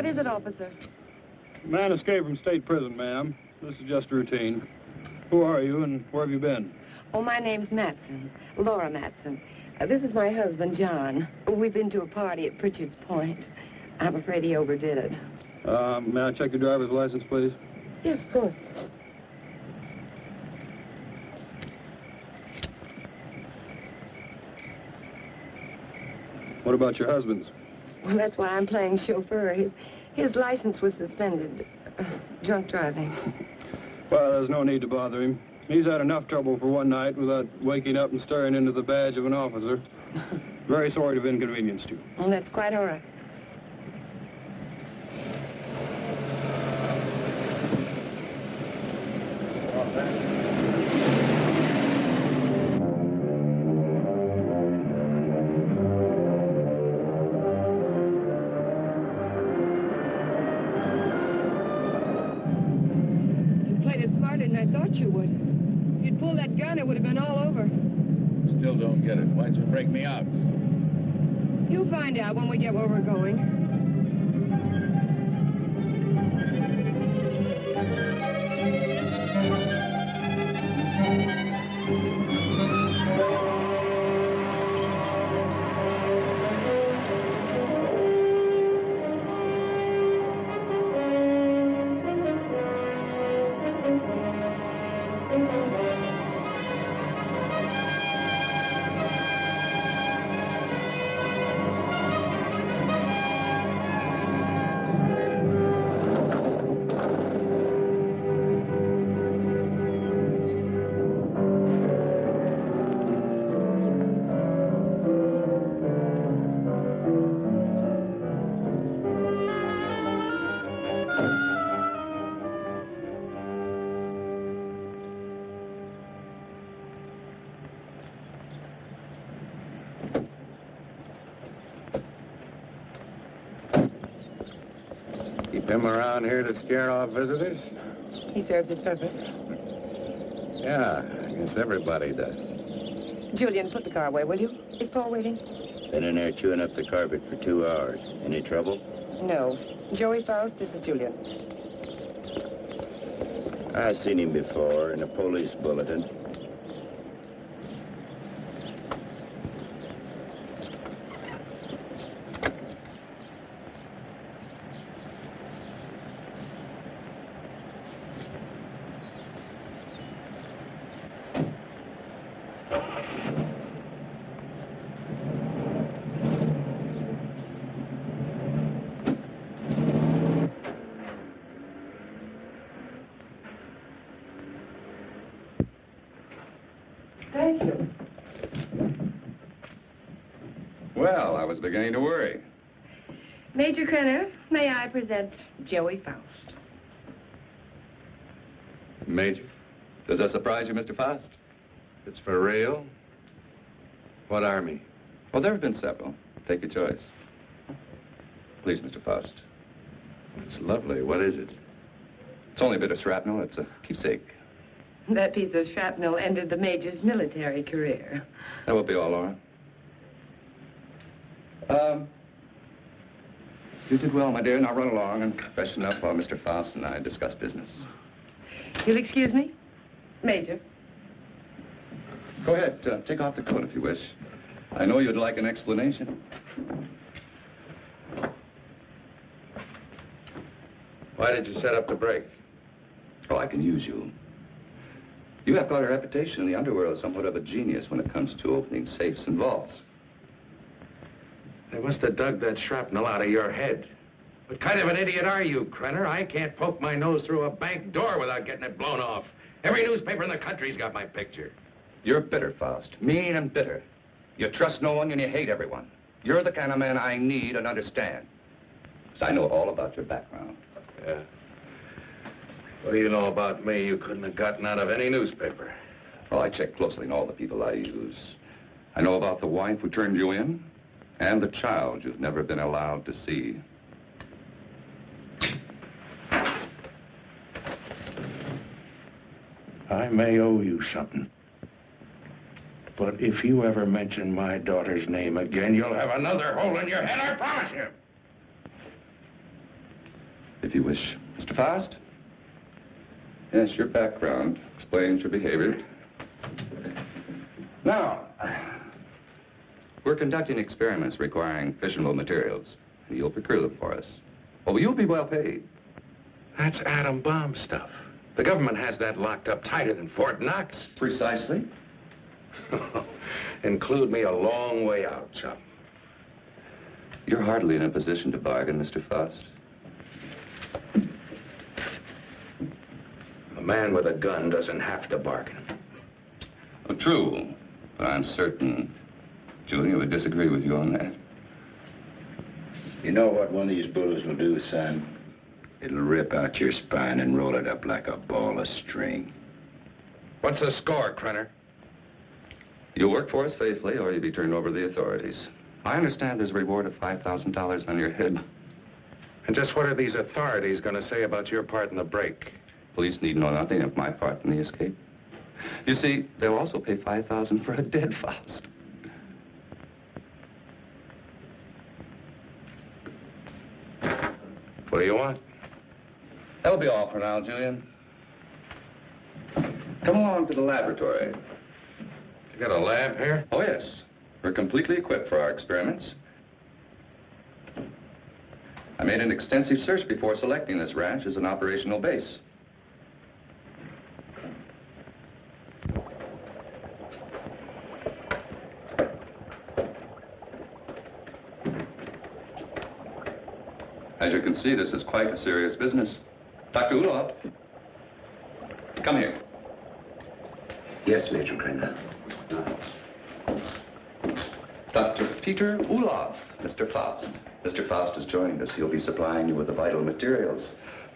is it, officer? Man escaped from state prison, ma'am. This is just routine. Who are you and where have you been? Oh, my name's Matson, Laura Matson. This is my husband, John. We've been to a party at Pritchard's Point. I'm afraid he overdid it. May I check your driver's license, please? Yes, of course. What about your husband's? Well, that's why I'm playing chauffeur. His license was suspended. Drunk driving. Well, there's no need to bother him. He's had enough trouble for one night without waking up and staring into the badge of an officer. Very sorry to have inconvenienced you. Well, that's quite all right. Still don't get it. Why'd you break me out? You'll find out when we get where we're going. Him around here to scare off visitors? He served his purpose. Yeah, I guess everybody does. Julian, put the car away, will you? Is Paul waiting? Been in there chewing up the carpet for 2 hours. Any trouble? No. Joey Faust, this is Julian. I've seen him before in a police bulletin. Thank you. Well, I was beginning to worry. Major Krenner, may I present Joey Faust? Major, does that surprise you, Mr. Faust? It's for real? What army? Well, there have been several. Take your choice. Please, Mr. Faust. It's lovely. What is it? It's only a bit of shrapnel. It's a keepsake. That piece of shrapnel ended the Major's military career. That will be all, Laura. You did well, my dear. Now run along and freshen up while Mr. Faust and I discuss business. You'll excuse me? Major. Go ahead. Take off the coat if you wish. I know you'd like an explanation. Why did you set up the break? Oh, I can use you. You have quite a reputation in the underworld as somewhat of a genius when it comes to opening safes and vaults. They must have dug that shrapnel out of your head. What kind of an idiot are you, Krenner? I can't poke my nose through a bank door without getting it blown off. Every newspaper in the country's got my picture. You're bitter, Faust. Mean and bitter. You trust no one and you hate everyone. You're the kind of man I need and understand. Because I know all about your background. Yeah. What do you know about me you couldn't have gotten out of any newspaper? Well, I check closely on all the people I use. I know about the wife who turned you in and the child you've never been allowed to see. I may owe you something. But if you ever mention my daughter's name again, you'll have another hole in your head, I promise you. you wish. Mr. Faust? Yes, your background explains your behavior. Now, we're conducting experiments requiring fissionable materials. You'll procure them for us. Oh, you'll be well paid. That's atom bomb stuff. The government has that locked up tighter than Fort Knox. Precisely. Include me a long way out, chum. You're hardly in a position to bargain, Mr. Faust. A man with a gun doesn't have to bargain. Oh, true. But I'm certain Julia would disagree with you on that. You know what one of these bullets will do, son? It'll rip out your spine and roll it up like a ball of string. What's the score, Krenner? You'll work for us faithfully, or you'll be turned over to the authorities. I understand there's a reward of $5,000 on your head. And just what are these authorities going to say about your part in the break? Police need know nothing of my part in the escape. You see, they'll also pay $5,000 for a dead Faust. What do you want? That'll be all for now, Julian. Come along to the laboratory. You got a lab here? Oh, yes. We're completely equipped for our experiments. I made an extensive search before selecting this ranch as an operational base. As you can see, this is quite a serious business. Dr. Ulof, come here. Yes, Major Krenner. Dr. Peter Ulof, Mr. Faust. Mr. Faust has joined us. He'll be supplying you with the vital materials.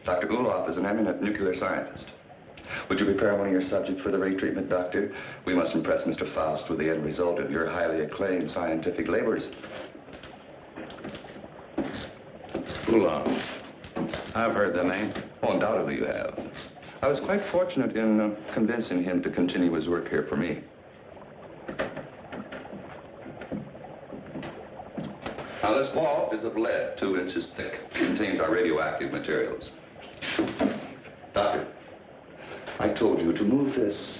Dr. Ulof is an eminent nuclear scientist. Would you prepare one of your subjects for the ray treatment, Doctor? We must impress Mr. Faust with the end result of your highly acclaimed scientific labors. Ulof. I've heard the name. Oh, undoubtedly you have. I was quite fortunate in convincing him to continue his work here for me. Now, this ball is of lead, 2 inches thick. It contains our radioactive materials. Doctor, I told you to move this.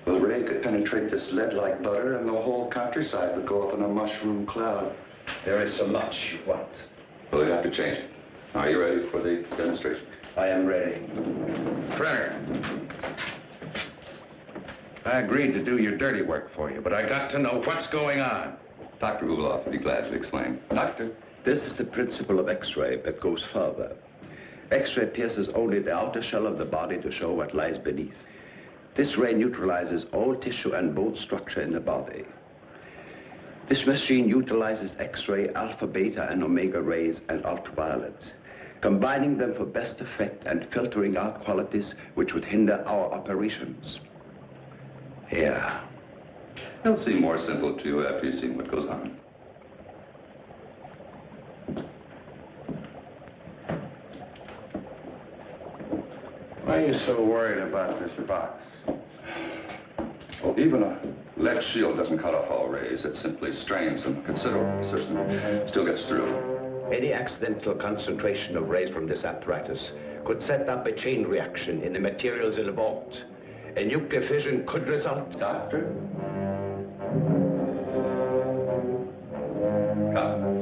The ray could penetrate this lead like butter, and the whole countryside would go up in a mushroom cloud. There is so much you want. Well, you have to change it. Are you ready for the demonstration? I am ready. Krenner. I agreed to do your dirty work for you, but I got to know what's going on. Dr. Ulof would be glad to explain. Doctor? This is the principle of X-ray that goes further. X-ray pierces only the outer shell of the body to show what lies beneath. This ray neutralizes all tissue and bone structure in the body. This machine utilizes X-ray, alpha, beta, and omega rays and ultraviolet, combining them for best effect and filtering out qualities which would hinder our operations. Yeah. It'll seem more simple to you after you've seen what goes on. Why are you so worried about this box? Well, even a lead shield doesn't cut off all rays. It simply strains them considerably. Certainly still gets through. Any accidental concentration of rays from this apparatus could set up a chain reaction in the materials involved. A nuclear fission could result. Doctor? Come.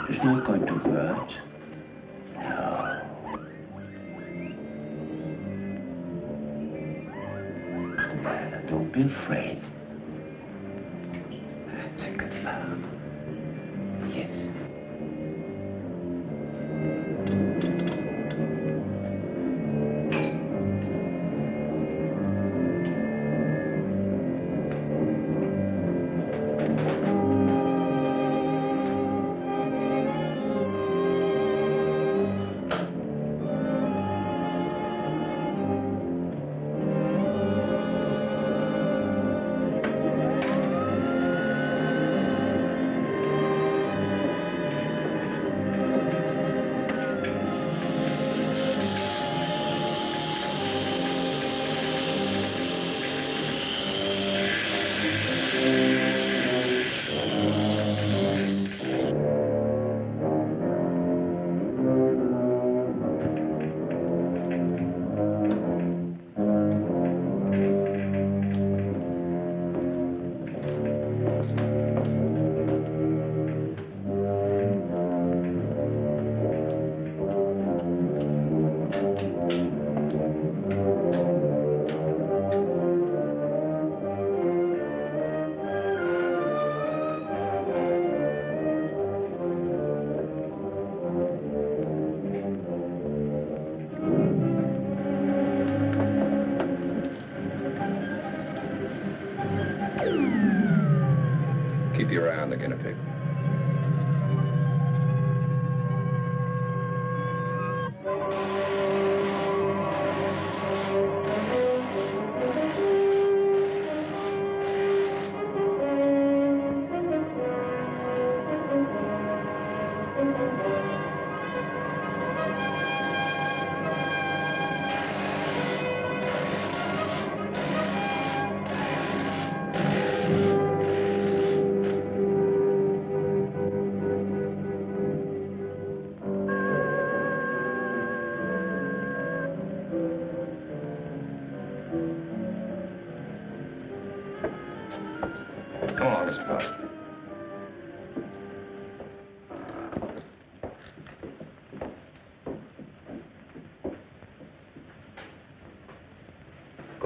It's not going to hurt. No. Don't be afraid. That's a good love. Yes.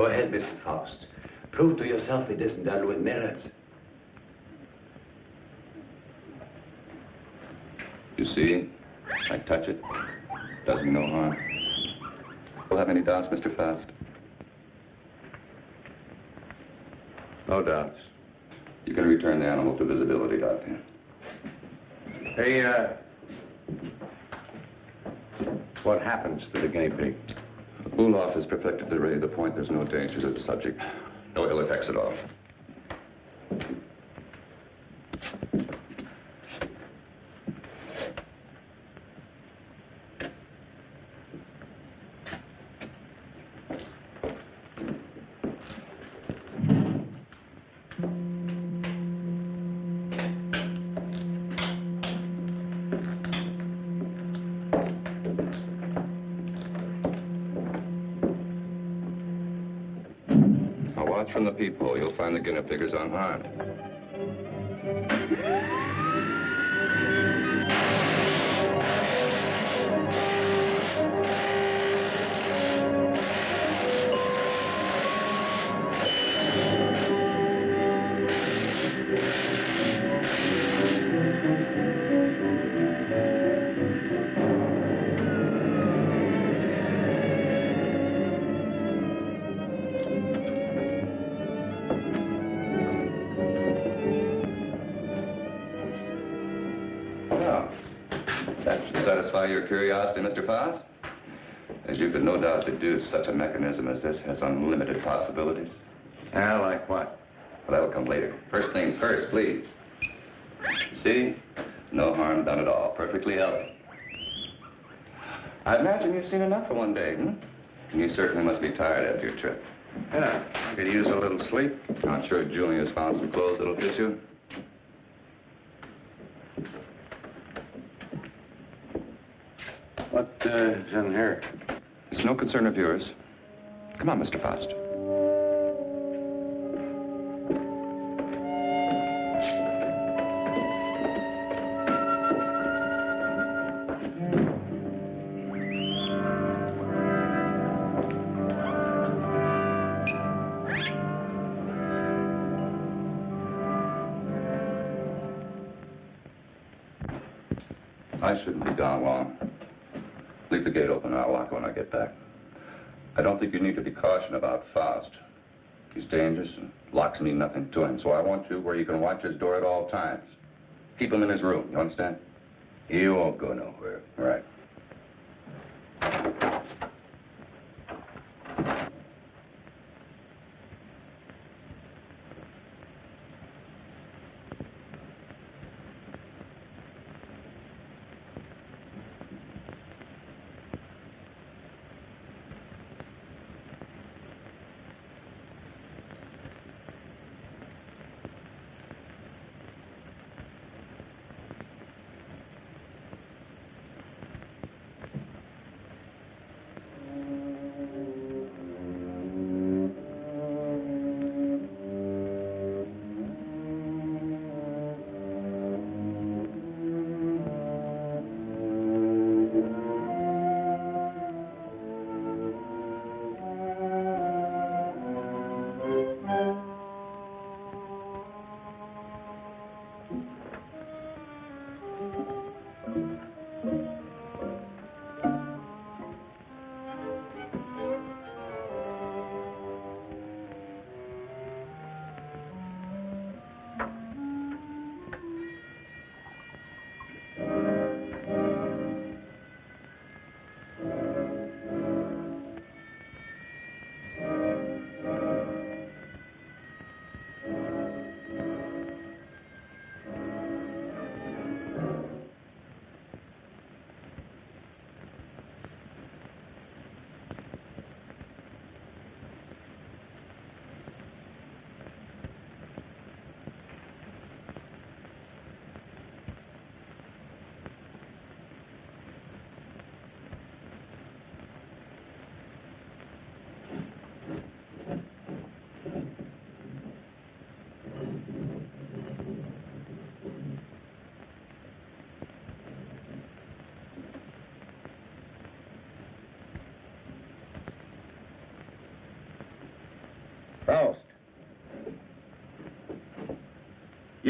Go ahead, Mr. Faust. Prove to yourself it isn't done with mirrors. You see? I touch it. Does me no harm. You'll have any doubts, Mr. Faust? No doubts. You can return the animal to visibility, Doctor. Hey, what happens to the guinea pig? Ulof has perfected the ray to the point there's no danger to the subject. No ill effects at all. From the peephole, you'll find the guinea pig is unharmed. Satisfy your curiosity, Mr. Faust? As you could no doubt deduce, such a mechanism as this has unlimited possibilities. Ah, like what? Well, that'll come later. First things first, please. See? No harm done at all. Perfectly healthy. I imagine you've seen enough for one day, And you certainly must be tired after your trip. Yeah, I could use a little sleep. I'm sure Julia's found some clothes that'll fit you. What is in here? It's no concern of yours. Come on, Mr. Faust. I shouldn't be gone long. Leave the gate open and I'll lock it when I get back. I don't think you need to be cautious about Faust. He's dangerous and locks mean nothing to him, so I want you where you can watch his door at all times. Keep him in his room, you understand? He won't go nowhere. All right.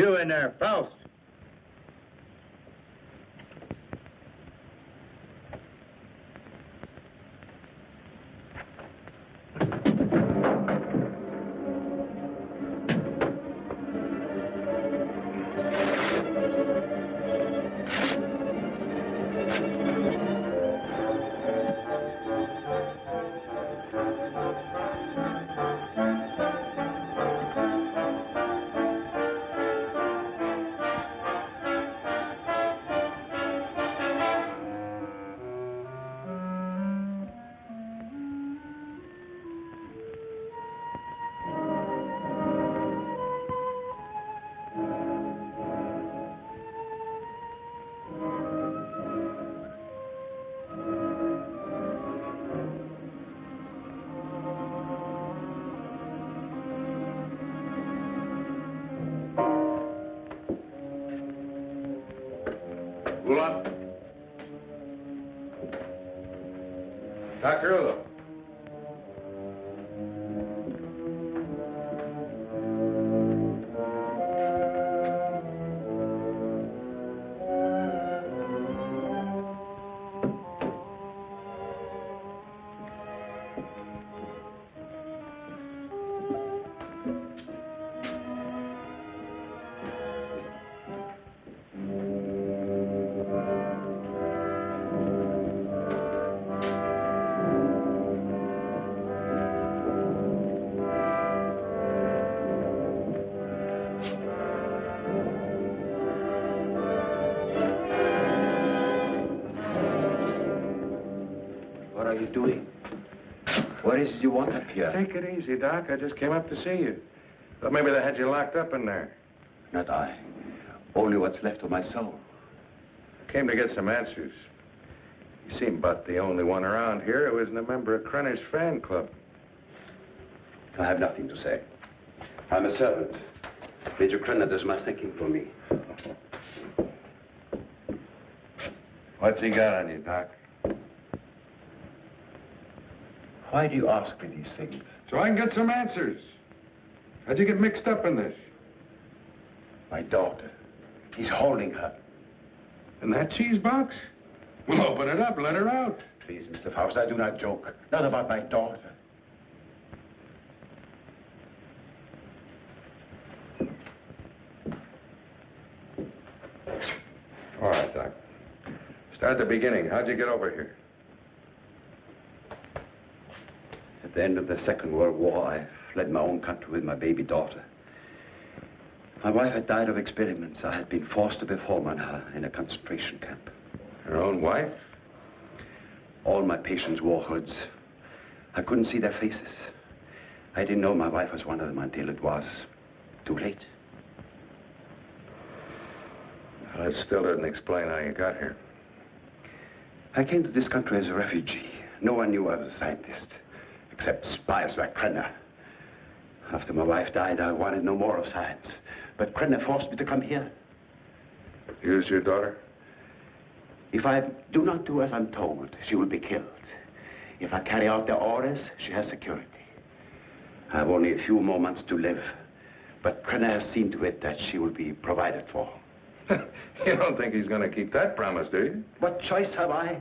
You in there, Faust. Ulof? Dr. Ulof? What are you doing? What is it you want up here? Take it easy, Doc. I just came up to see you. Thought maybe they had you locked up in there. Not I. Only what's left of my soul. Came to get some answers. You seem about the only one around here who isn't a member of Krenner's fan club. I have nothing to say. I'm a servant. Major Krenner does my thinking for me. What's he got on you, Doc? Why do you ask me these things? So I can get some answers. How'd you get mixed up in this? My daughter. He's holding her. In that cheese box? Well, open it up. Let her out. Please, Mr. Faust, I do not joke. Not about my daughter. All right, Doc. Start at the beginning. How'd you get over here? At the end of the Second World War, I fled my own country with my baby daughter. My wife had died of experiments. I had been forced to perform on her in a concentration camp. Your own wife? All my patients wore hoods. I couldn't see their faces. I didn't know my wife was one of them until it was too late. Well, it still doesn't explain how you got here. I came to this country as a refugee. No one knew I was a scientist, except spies like Krenner. After my wife died, I wanted no more of science. But Krenner forced me to come here. Use your daughter? If I do not do as I'm told, she will be killed. If I carry out their orders, she has security. I have only a few more months to live. But Krenner has seen to it that she will be provided for. You don't think he's going to keep that promise, do you? What choice have I?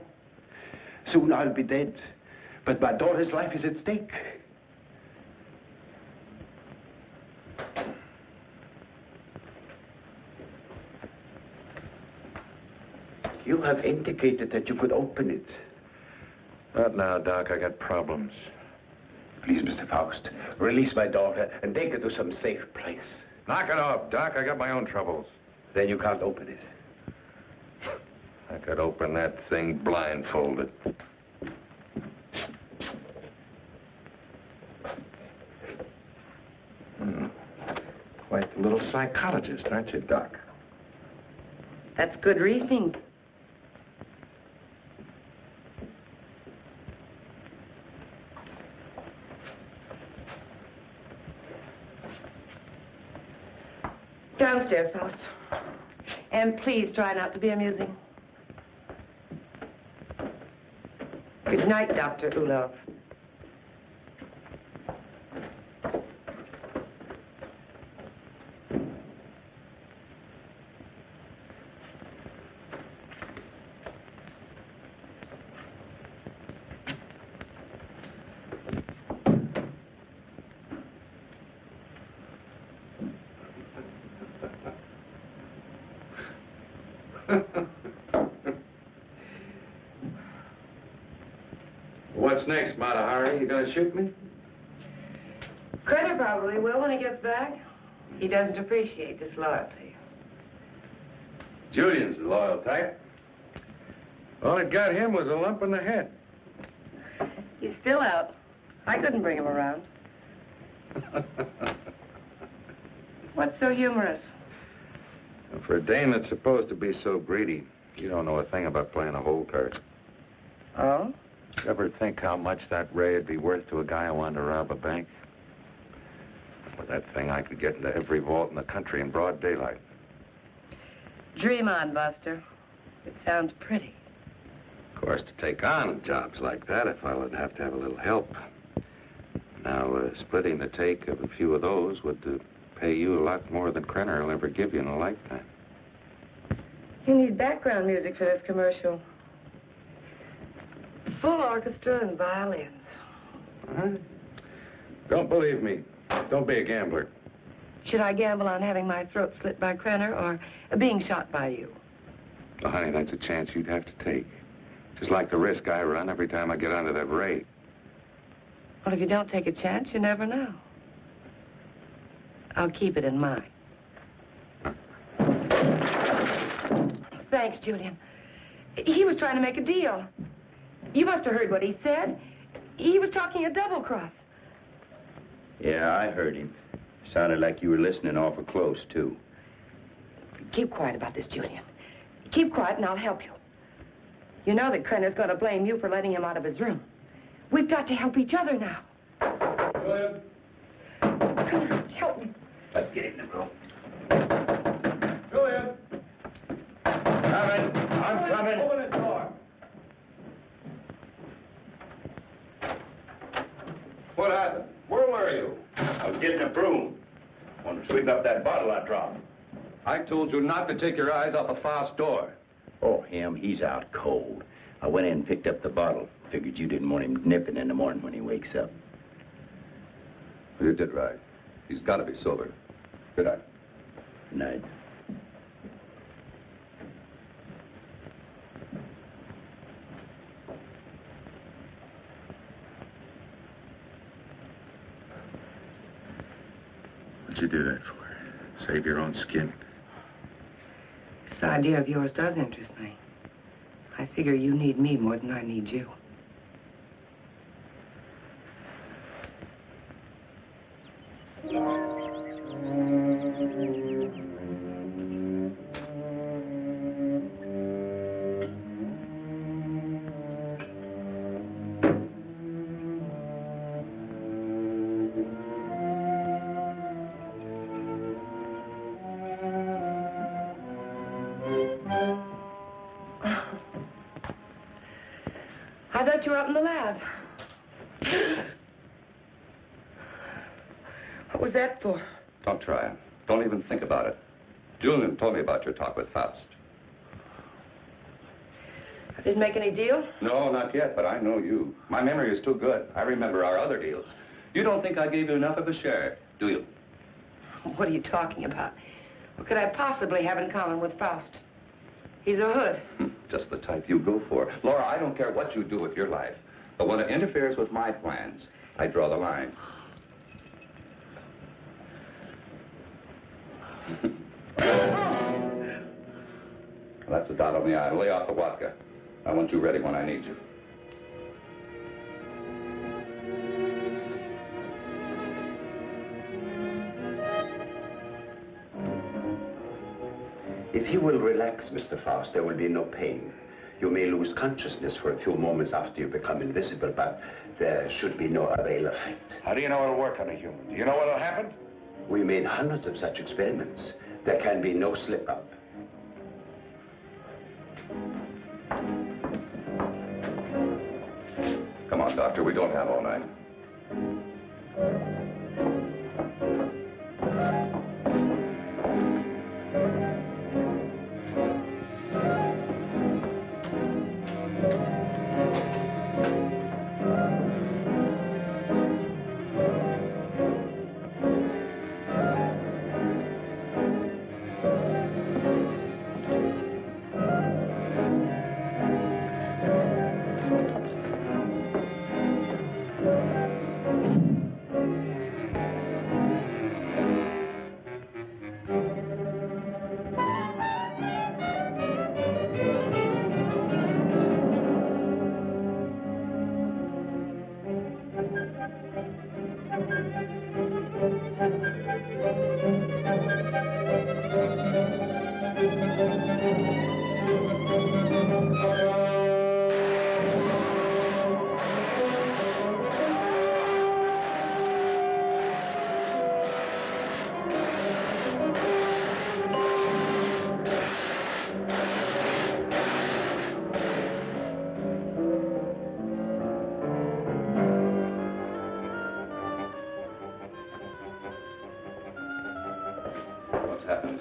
Soon I'll be dead. But my daughter's life is at stake. You have indicated that you could open it. Not now, Doc. I got problems. Please, Mr. Faust, release my daughter and take her to some safe place. Knock it off, Doc. I got my own troubles. Then you can't open it. I could open that thing blindfolded. Quite the little psychologist, aren't you, Doc? That's good reasoning. Downstairs, Faust. And please try not to be amusing. Good night, Dr. Ulof. What's next, Mata Hari? You gonna shoot me? Krenner probably will when he gets back. He doesn't appreciate disloyalty. Julian's the loyal type. All it got him was a lump in the head. He's still out. I couldn't bring him around. What's so humorous? For a dame that's supposed to be so greedy, you don't know a thing about playing a hole card. Oh? You ever think how much that ray would be worth to a guy who wanted to rob a bank? With that thing, I could get into every vault in the country in broad daylight. Dream on, Buster. It sounds pretty. Of course, to take on jobs like that, a fellow would have to have a little help. Now, splitting the take of a few of those would pay you a lot more than Krenner will ever give you in a lifetime. You need background music for this commercial. Full orchestra and violins. Don't believe me. Don't be a gambler. Should I gamble on having my throat slit by Krenner or being shot by you? Well, honey, that's a chance you'd have to take. Just like the risk I run every time I get onto that ray. Well, if you don't take a chance, you never know. I'll keep it in mind. Thanks, Julian. He was trying to make a deal. You must have heard what he said. He was talking a double cross. Yeah, I heard him. Sounded like you were listening awful close, too. Keep quiet about this, Julian. Keep quiet and I'll help you. You know that Krenner's going to blame you for letting him out of his room. We've got to help each other now. Julian? Krenner, help me. Let's get in the room. Julian? Coming. I'm coming. Open this door. What happened? Where were you? I was getting a broom. Want to sweep up that bottle I dropped. I told you not to take your eyes off of Faust's door. Oh, him, he's out cold. I went in and picked up the bottle. Figured you didn't want him nipping in the morning when he wakes up. You did right. He's got to be sober. Good night. Good night. What'd you do that for? Save your own skin? This idea of yours does interest me. I figure you need me more than I need you. I thought you were up in the lab. What was that for? Don't try it. Don't even think about it. Julian told me about your talk with Faust. I didn't make any deal? No, not yet, but I know you. My memory is too good. I remember our other deals. You don't think I gave you enough of a share, do you? What are you talking about? What could I possibly have in common with Faust? He's a hood. Just the type you go for. Laura, I don't care what you do with your life. But when it interferes with my plans, I draw the line. Well, that's a dot on the I. Lay off the vodka. I want you ready when I need you. If you will relax, Mr. Faust, there will be no pain. You may lose consciousness for a few moments after you become invisible, but there should be no avail effect. How do you know it'll work on a human? Do you know what'll happen? We made hundreds of such experiments. There can be no slip-up. Come on, Doctor. We don't have all night.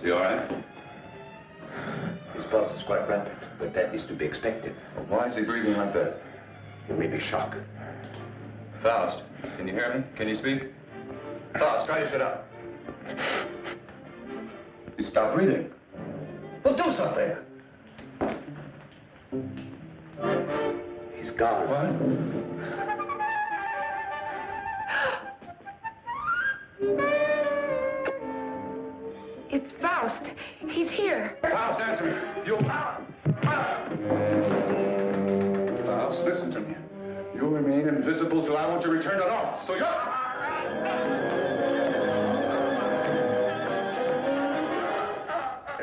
Is he all right? His pulse is quite rapid, but that is to be expected. Why is he breathing like that? It may be shock. Faust, can you hear me? Can you speak? Faust, try to sit up. He stopped breathing. Well, do something. He's gone. It's Faust. He's here. Faust, answer me. You... Faust, listen to me. You'll remain invisible till I want to return it off. So you're...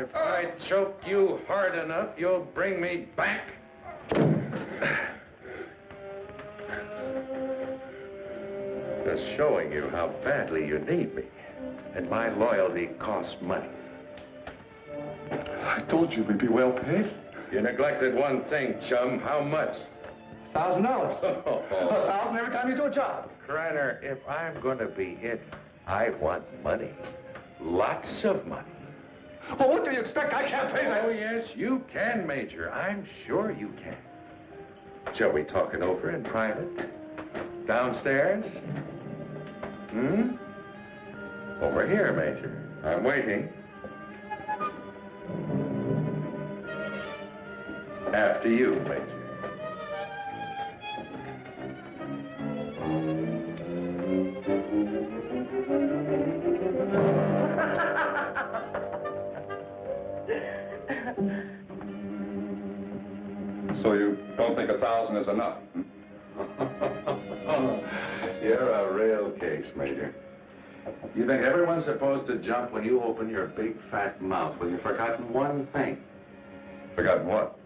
If I choke you hard enough, you'll bring me back. Just showing you how badly you need me. And my loyalty costs money. I told you we'd be well paid. You neglected one thing, chum. How much? $1,000. $1,000 every time you do a job. Krenner, if I'm going to be it, I want money. Lots of money. Well, what do you expect? I can't pay that. Oh, yes, you can, Major. I'm sure you can. Shall we talk it over in private? Downstairs? Over here, Major. I'm waiting. After you, Major. So you don't think 1,000 is enough? You're a real case, Major. You think everyone's supposed to jump when you open your big fat mouth? Well, you've forgotten one thing. Forgotten what?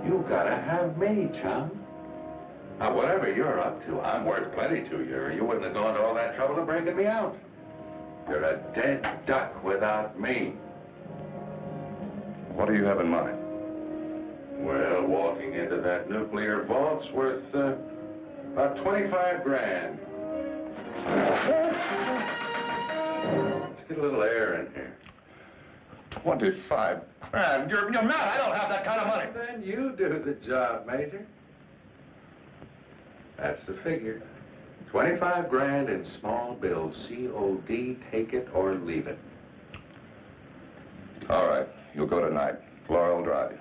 You gotta have me, chum. Now, whatever you're up to, I'm worth plenty to you, or you wouldn't have gone to all that trouble of breaking me out. You're a dead duck without me. What do you have in mind? Well, walking into that nuclear vault's worth about 25 grand. Let's get a little air in here. 25 grand? You're mad. I don't have that kind of money. Then you do the job, Major. That's the figure. 25 grand in small bills. COD, take it or leave it. All right. You'll go tonight. Laura will drive you.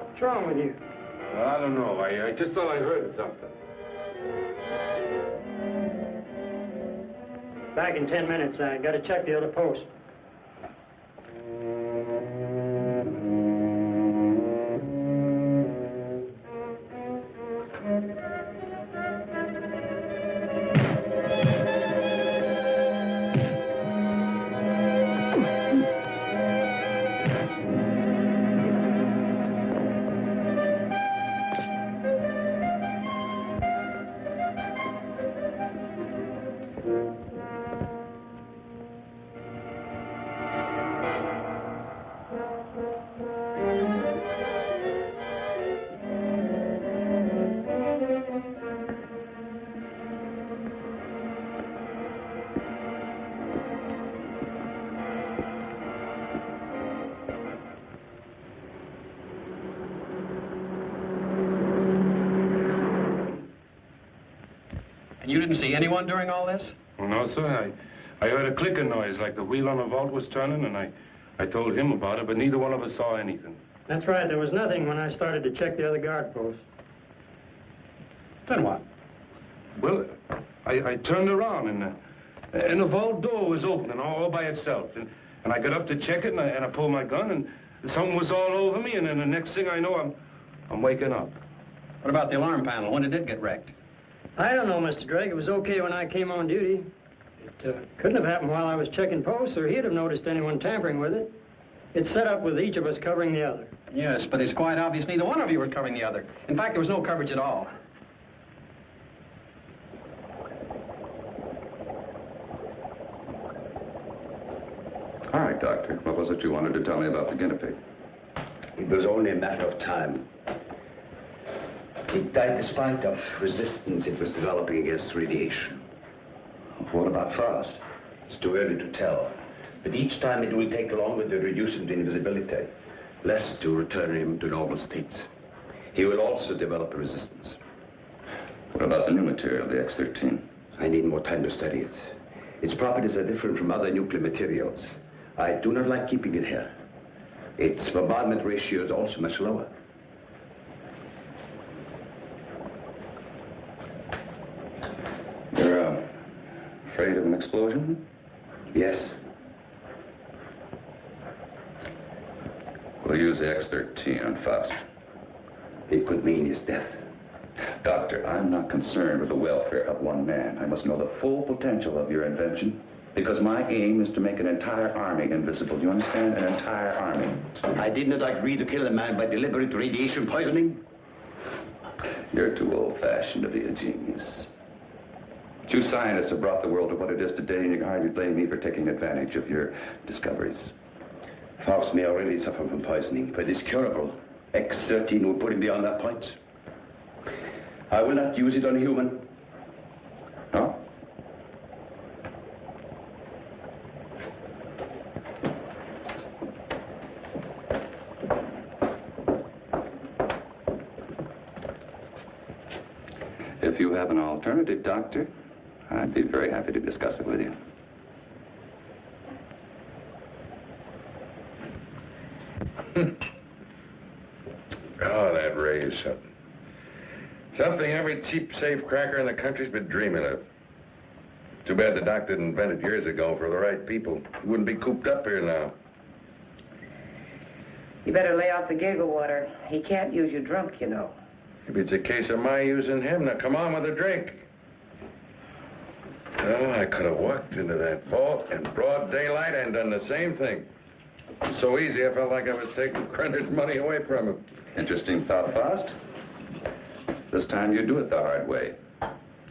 What's wrong with you? I don't know. I just thought I heard something. Back in 10 minutes. I got to check the other post. didn't see anyone during all this? No, sir. I heard a clicking noise like the wheel on a vault was turning, and I told him about it, but neither one of us saw anything. That's right. There was nothing when I started to check the other guard posts. Then what? Well, I turned around, and the vault door was opening all by itself. And I got up to check it, and I pulled my gun, and something was all over me, and then the next thing I know, I'm waking up. What about the alarm panel? When did it get wrecked? I don't know, Mr. Drake. It was okay when I came on duty. It couldn't have happened while I was checking posts, or he'd have noticed anyone tampering with it. It's set up with each of us covering the other. Yes, but it's quite obvious neither one of you was covering the other. In fact, there was no coverage at all. All right, Doctor. What was it you wanted to tell me about the guinea pig? It was only a matter of time. It died despite of resistance it was developing against radiation. What about Faust? It's too early to tell. But each time it will take longer to reduce him to invisibility, less to return him to normal states. He will also develop a resistance. What about the new material, the X-13? I need more time to study it. Its properties are different from other nuclear materials. I do not like keeping it here. Its bombardment ratio is also much lower. You're afraid of an explosion? Yes. We'll use the X-13 on Faust. It could mean his death. Doctor, I'm not concerned with the welfare of one man. I must know the full potential of your invention, because my aim is to make an entire army invisible. Do you understand? An entire army. I did not agree to kill a man by deliberate radiation poisoning. You're too old-fashioned to be a genius. You scientists have brought the world to what it is today, and you can hardly blame me for taking advantage of your discoveries. Faust may already suffer from poisoning, but it's curable. X-13 will put him beyond that point. I will not use it on a human. No? If you have an alternative, Doctor, I'd be very happy to discuss it with you. Oh, that ray is something. Something every cheap safe cracker in the country's been dreaming of. Too bad the doc didn't invent it years ago for the right people. He wouldn't be cooped up here now. You better lay off the giggle water. He can't use you drunk, you know. Maybe it's a case of my using him. Now, come on with a drink. Oh, I could have walked into that vault in broad daylight and done the same thing. So easy, I felt like I was taking Krenner's money away from him. Interesting thought, Faust. This time you do it the hard way.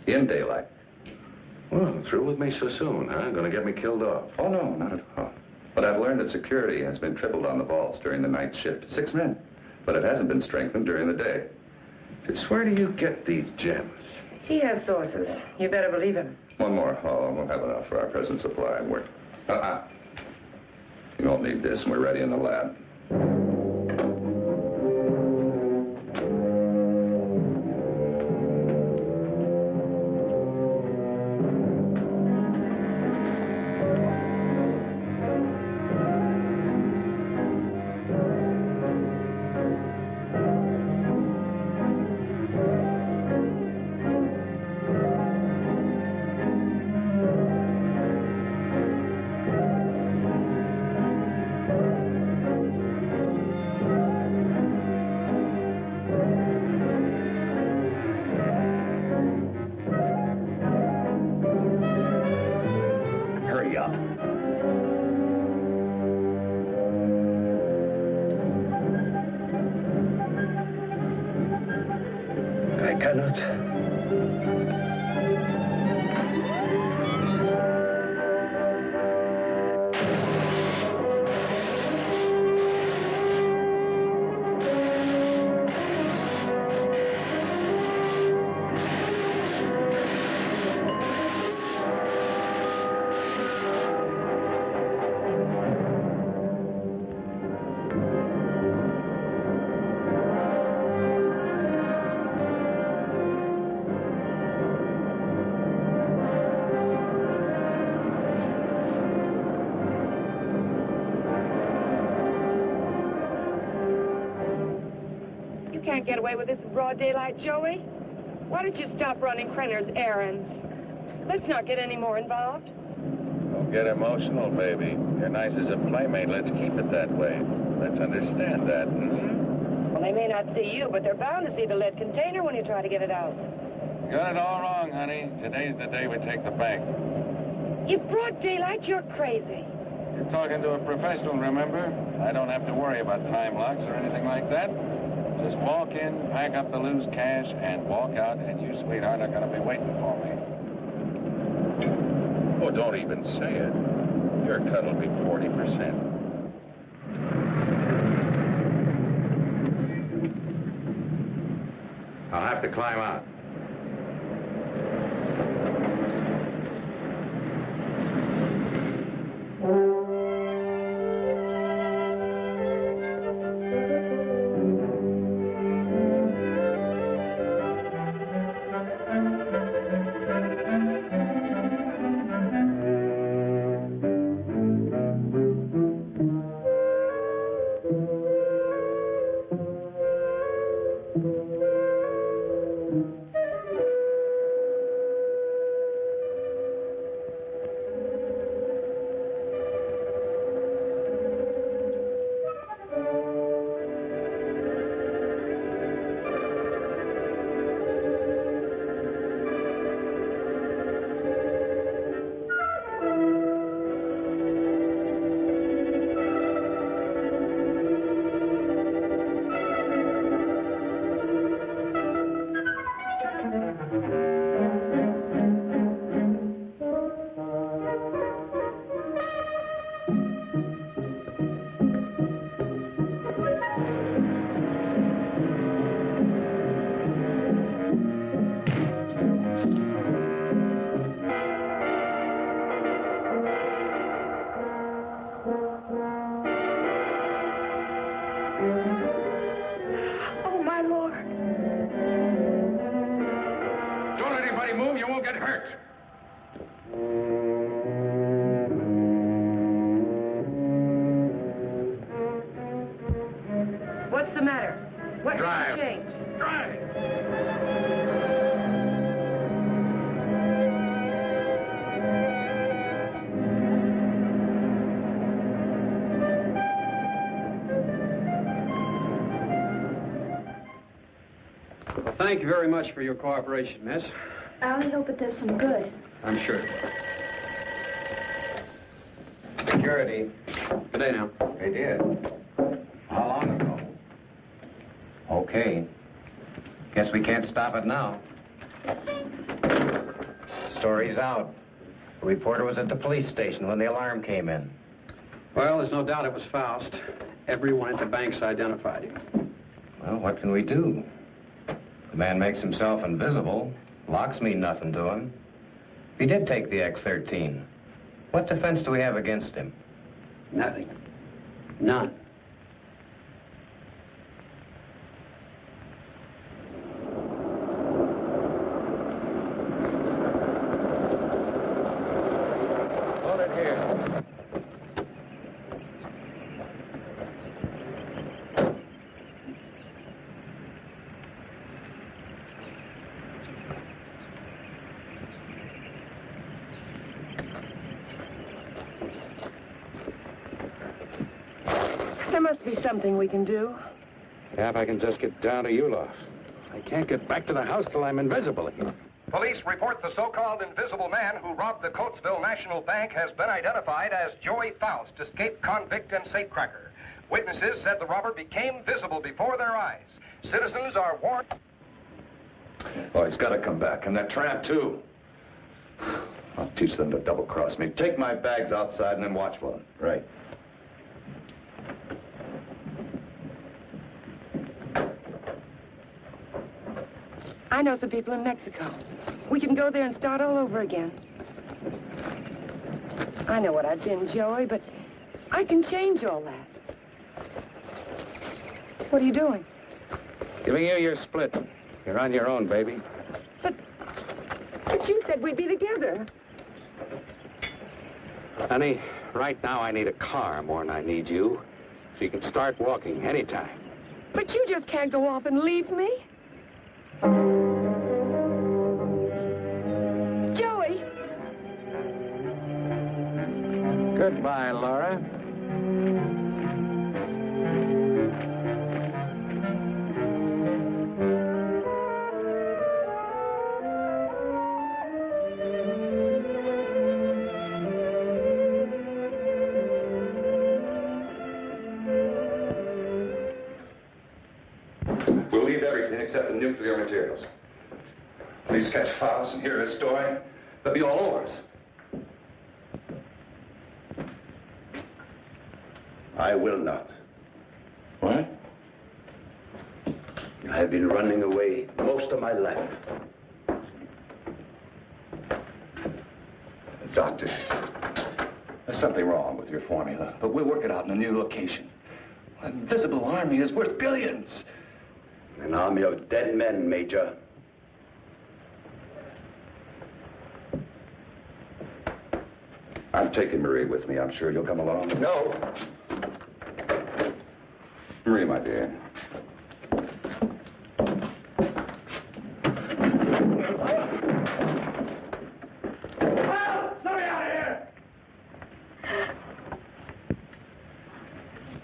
In daylight. Well, through with me so soon, huh? Gonna get me killed off. Oh, no, not at all. But I've learned that security has been tripled on the vaults during the night shift. 6 men. But it hasn't been strengthened during the day. Just where do you get these gems? He has sources. You better believe him. One more. Oh, we'll have enough for our present supply and work. You won't need this, and we're ready in the lab. can't get away with this in broad daylight, Joey. Why don't you stop running Krenner's errands? Let's not get any more involved. Don't get emotional, baby. You're nice as a playmate. Let's keep it that way. Let's understand that. Well, they may not see you, but they're bound to see the lead container when you try to get it out. Got it all wrong, honey. Today's the day we take the bank. In broad daylight, you're crazy. You're talking to a professional, remember? I don't have to worry about time locks or anything like that. Just walk in, pack up the loose cash, and walk out, and you, sweetheart, are going to be waiting for me. Oh, don't even say it. Your cut will be 40%. I'll have to climb out. Oh, my Lord. Don't let anybody move. You won't get hurt. What's the matter? What's Drive. the change? Drive. Well, thank you very much for your cooperation, miss. I only hope it does some good. I'm sure. Security. Good day now. They did. How long ago? Okay. Guess we can't stop it now. Story's out. The reporter was at the police station when the alarm came in. Well, there's no doubt it was Faust. Everyone at the bank's identified him. Well, what can we do? The man makes himself invisible. Locks mean nothing to him. If he did take the X-13, what defense do we have against him? Nothing. None. Hold it here. There must be something we can do. Yeah, if I can just get down to Ulof. I can't get back to the house till I'm invisible again. Police report the so-called invisible man who robbed the Coatesville National Bank has been identified as Joey Faust, escaped convict and safecracker. Witnesses said the robber became visible before their eyes. Citizens are warned. Oh, he's got to come back, and that tramp, too. I'll teach them to double-cross me. Take my bags outside and then watch for them. Right. I know some people in Mexico. We can go there and start all over again. I know what I've been, Joey, but I can change all that. What are you doing? Giving you your split. You're on your own, baby. But you said we'd be together. Honey, right now I need a car more than I need you. So you can start walking anytime. But you just can't go off and leave me. Joey! Goodbye, Laura. We'll leave everything except the nuclear materials. Please catch Faust and hear his story. They'll be all over us. I will not. What? I have been running away most of my life. Doctor, there's something wrong with your formula, but we'll work it out in a new location. An invisible army is worth billions. An army of dead men, Major. I'm taking Marie with me. I'm sure you'll come along. No. Marie, my dear. Let me out of here!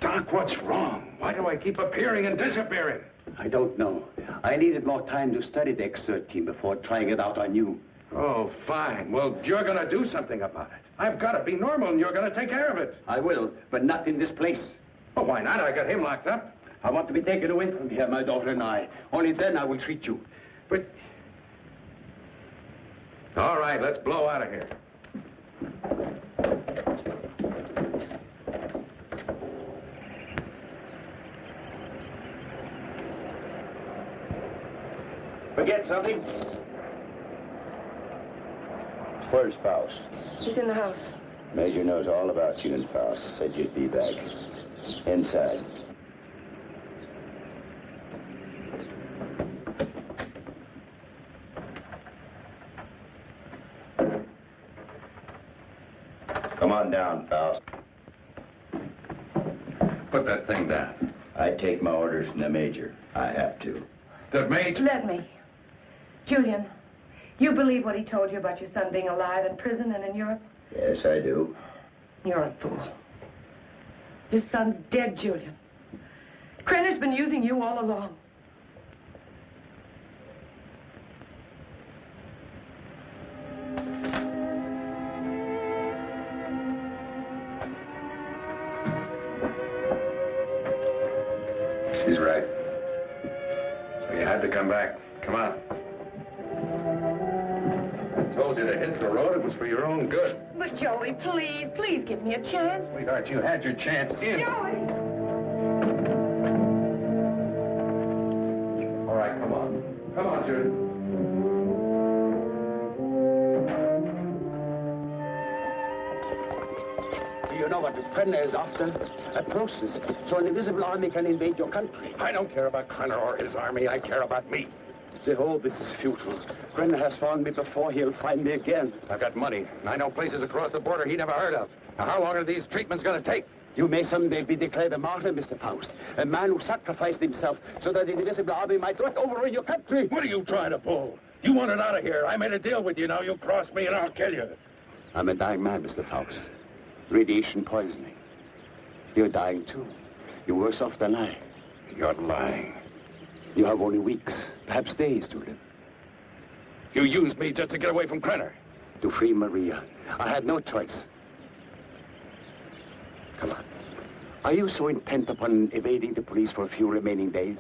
Doc, what's wrong? Why do I keep appearing and disappearing? I don't know. I needed more time to study the X-13 before trying it out on you. Oh, fine. Well, you're going to do something about it. I've got to be normal, and you're going to take care of it. I will, but not in this place. Well, why not? I got him locked up. I want to be taken away from here, my daughter and I. Only then I will treat you. But... All right, let's blow out of here. Forget something? Where's Faust? He's in the house. Major knows all about you and Faust. Said you'd be back. Inside. Come on down, Faust. Put that thing down. I take my orders from the Major. I have to. The Major? Let me. Julian, you believe what he told you about your son being alive in prison and in Europe? Yes, I do. You're a fool. Your son's dead, Julian. Krenner's been using you all along. She's right. So you had to come back. Come on. I told you to hit the road. It was for your own good. But Joey, please give me a chance. Sweetheart, you had your chance in. Joey! All right, come on. Come on, Judy. Do you know what Krenner is after? A process, so an invisible army can invade your country. I don't care about Krenner or his army. I care about me. Behold, this is futile. Krenner has found me before. He'll find me again. I've got money, and I know places across the border he never heard of. Now, how long are these treatments going to take? You may someday be declared a martyr, Mr. Faust. A man who sacrificed himself so that the invisible army might not overrun your country. What are you trying to pull? You want it out of here. I made a deal with you. Now you cross me and I'll kill you. I'm a dying man, Mr. Faust. Radiation poisoning. You're dying, too. You're worse off than I. You're lying. You have only weeks, perhaps days to live. You used me just to get away from Krenner. To free Maria. I had no choice. Come on. Are you so intent upon evading the police for a few remaining days?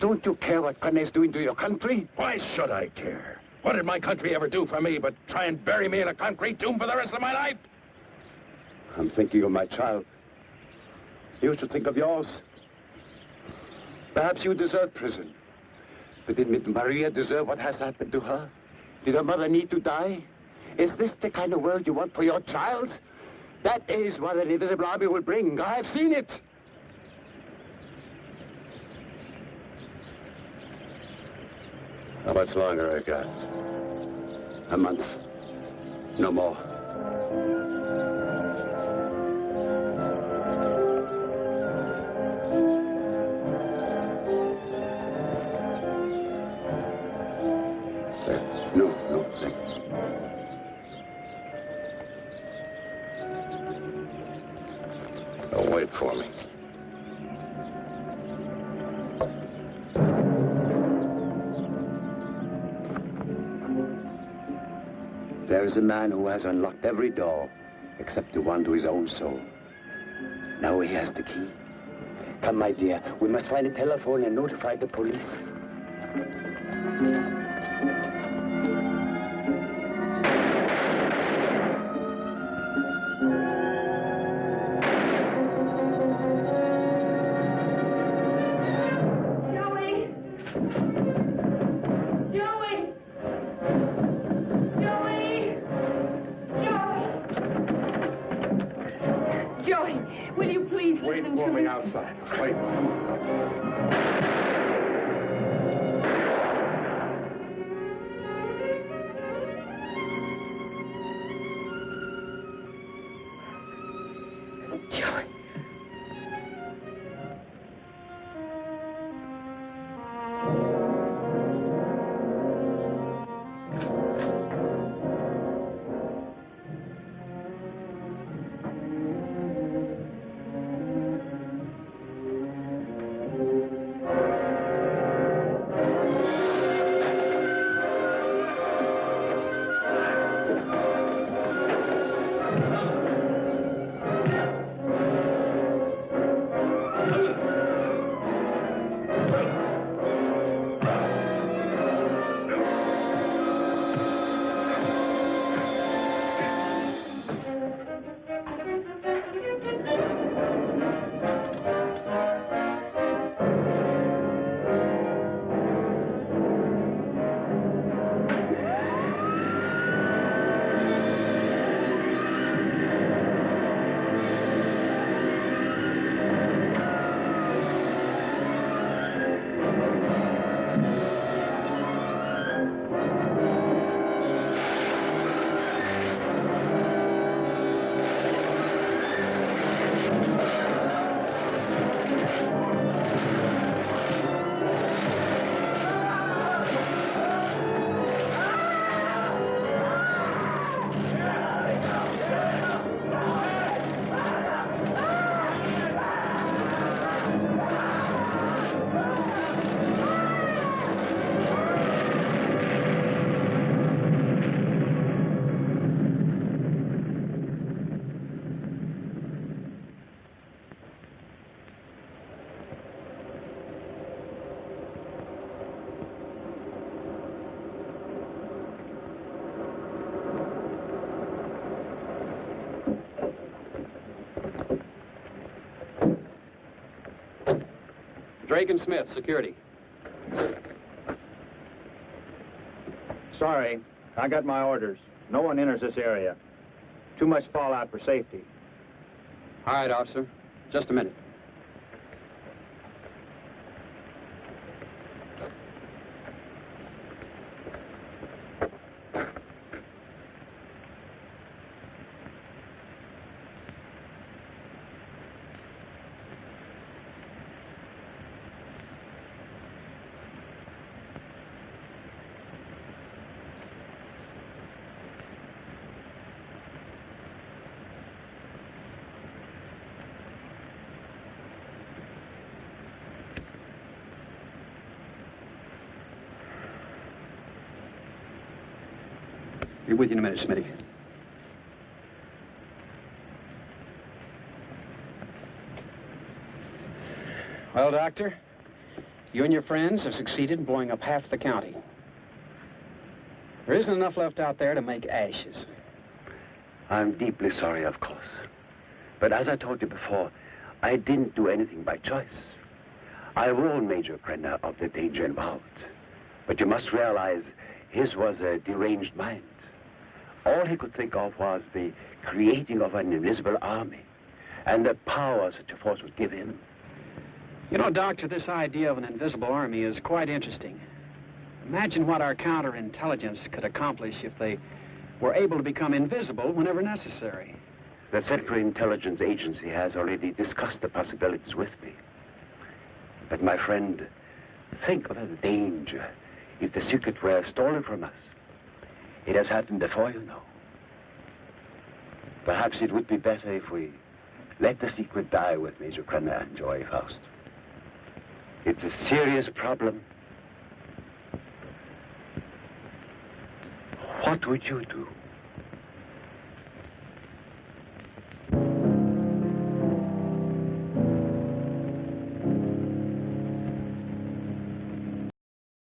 Don't you care what Krenner is doing to your country? Why should I care? What did my country ever do for me but try and bury me in a concrete tomb for the rest of my life? I'm thinking of my child. You should think of yours. Perhaps you deserve prison. But did Maria deserve what has happened to her? Did her mother need to die? Is this the kind of world you want for your child? That is what an invisible army will bring. I have seen it. How much longer I got? A month. No more. There is a man who has unlocked every door except the one to his own soul. Now he has the key. Come, my dear. We must find a telephone and notify the police. Outside. Wait. Joey. Drake and Smith, security. Sorry, I got my orders. No one enters this area. Too much fallout for safety. All right, officer. Just a minute. Be with you in a minute, Smitty. Well, Doctor, you and your friends have succeeded in blowing up half the county. There isn't enough left out there to make ashes. I'm deeply sorry, of course. But as I told you before, I didn't do anything by choice. I warned Major Krenner of the danger involved. But you must realize his was a deranged mind. All he could think of was the creating of an invisible army and the power such a force would give him. You know, Doctor, this idea of an invisible army is quite interesting. Imagine what our counterintelligence could accomplish if they were able to become invisible whenever necessary. The Central Intelligence Agency has already discussed the possibilities with me. But my friend, think of the danger if the secret were stolen from us. It has happened before, you know. Perhaps it would be better if we let the secret die with Major Krenner and Joey Faust. It's a serious problem. What would you do?